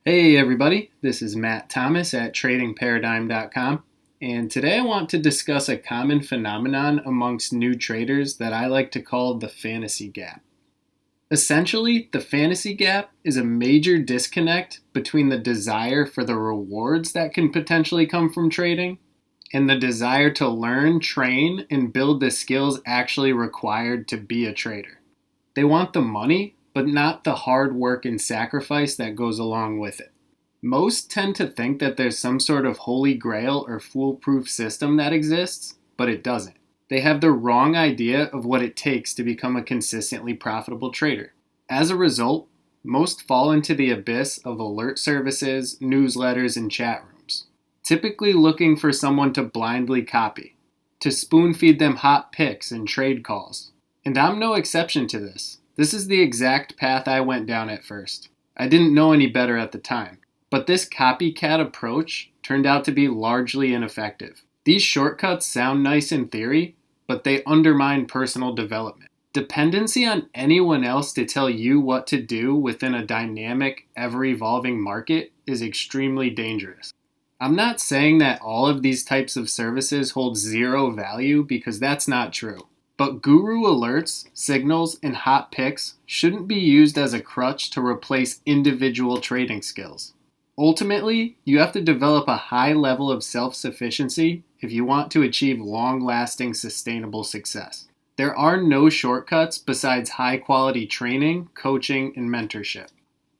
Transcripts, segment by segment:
Hey everybody, this is Matt Thomas at tradingparadigm.com, and today I want to discuss a common phenomenon amongst new traders that I like to call the fantasy gap. Essentially, the fantasy gap is a major disconnect between the desire for the rewards that can potentially come from trading and the desire to learn, train, and build the skills actually required to be a trader. They want the money, but not the hard work and sacrifice that goes along with it. Most tend to think that there's some sort of holy grail or foolproof system that exists, but it doesn't. They have the wrong idea of what it takes to become a consistently profitable trader. As a result, most fall into the abyss of alert services, newsletters, and chat rooms, typically looking for someone to blindly copy, to spoon feed them hot picks and trade calls. And I'm no exception to this. This is the exact path I went down at first. I didn't know any better at the time, but this copycat approach turned out to be largely ineffective. These shortcuts sound nice in theory, but they undermine personal development. Dependency on anyone else to tell you what to do within a dynamic, ever-evolving market is extremely dangerous. I'm not saying that all of these types of services hold zero value because that's not true. But guru alerts, signals, and hot picks shouldn't be used as a crutch to replace individual trading skills. Ultimately, you have to develop a high level of self-sufficiency if you want to achieve long-lasting, sustainable success. There are no shortcuts besides high-quality training, coaching, and mentorship.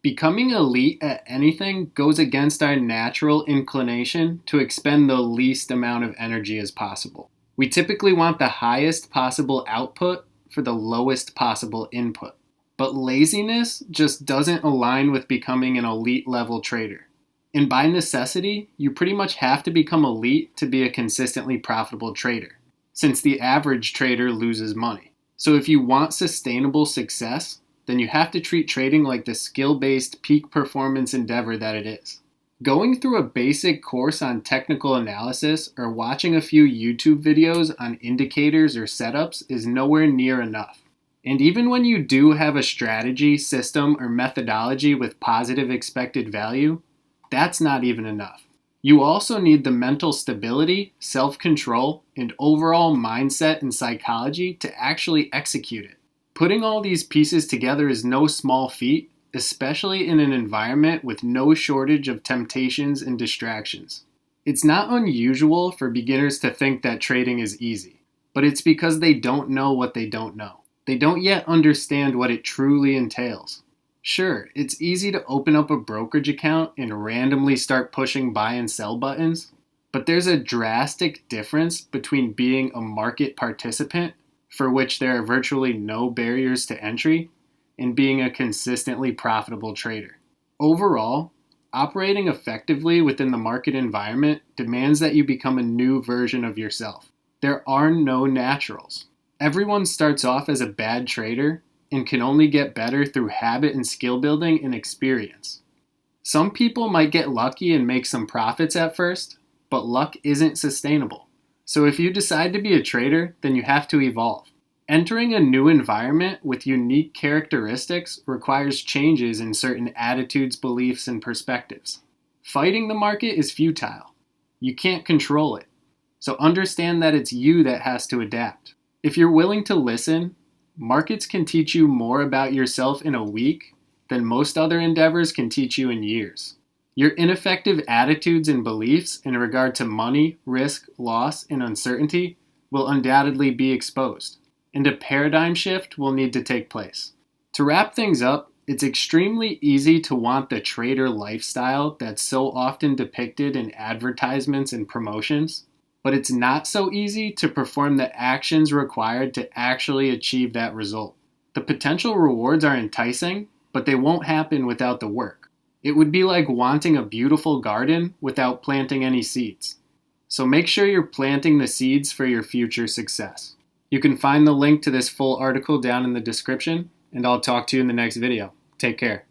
Becoming elite at anything goes against our natural inclination to expend the least amount of energy as possible. We typically want the highest possible output for the lowest possible input. But laziness just doesn't align with becoming an elite level trader. And by necessity, you pretty much have to become elite to be a consistently profitable trader, since the average trader loses money. So if you want sustainable success, then you have to treat trading like the skill-based peak performance endeavor that it is. Going through a basic course on technical analysis or watching a few YouTube videos on indicators or setups is nowhere near enough. And even when you do have a strategy, system, or methodology with positive expected value, that's not even enough. You also need the mental stability, self-control, and overall mindset and psychology to actually execute it. Putting all these pieces together is no small feat, especially in an environment with no shortage of temptations and distractions. It's not unusual for beginners to think that trading is easy, but it's because they don't know what they don't know. They don't yet understand what it truly entails. Sure, it's easy to open up a brokerage account and randomly start pushing buy and sell buttons, but there's a drastic difference between being a market participant, for which there are virtually no barriers to entry, and being a consistently profitable trader. Overall, operating effectively within the market environment demands that you become a new version of yourself. There are no naturals. Everyone starts off as a bad trader and can only get better through habit and skill building and experience. Some people might get lucky and make some profits at first, but luck isn't sustainable. So if you decide to be a trader, then you have to evolve. Entering a new environment with unique characteristics requires changes in certain attitudes, beliefs, and perspectives. Fighting the market is futile. You can't control it. So understand that it's you that has to adapt. If you're willing to listen, markets can teach you more about yourself in a week than most other endeavors can teach you in years. Your ineffective attitudes and beliefs in regard to money, risk, loss, and uncertainty will undoubtedly be exposed, and a paradigm shift will need to take place. To wrap things up, it's extremely easy to want the trader lifestyle that's so often depicted in advertisements and promotions, but it's not so easy to perform the actions required to actually achieve that result. The potential rewards are enticing, but they won't happen without the work. It would be like wanting a beautiful garden without planting any seeds. So make sure you're planting the seeds for your future success. You can find the link to this full article down in the description, and I'll talk to you in the next video. Take care.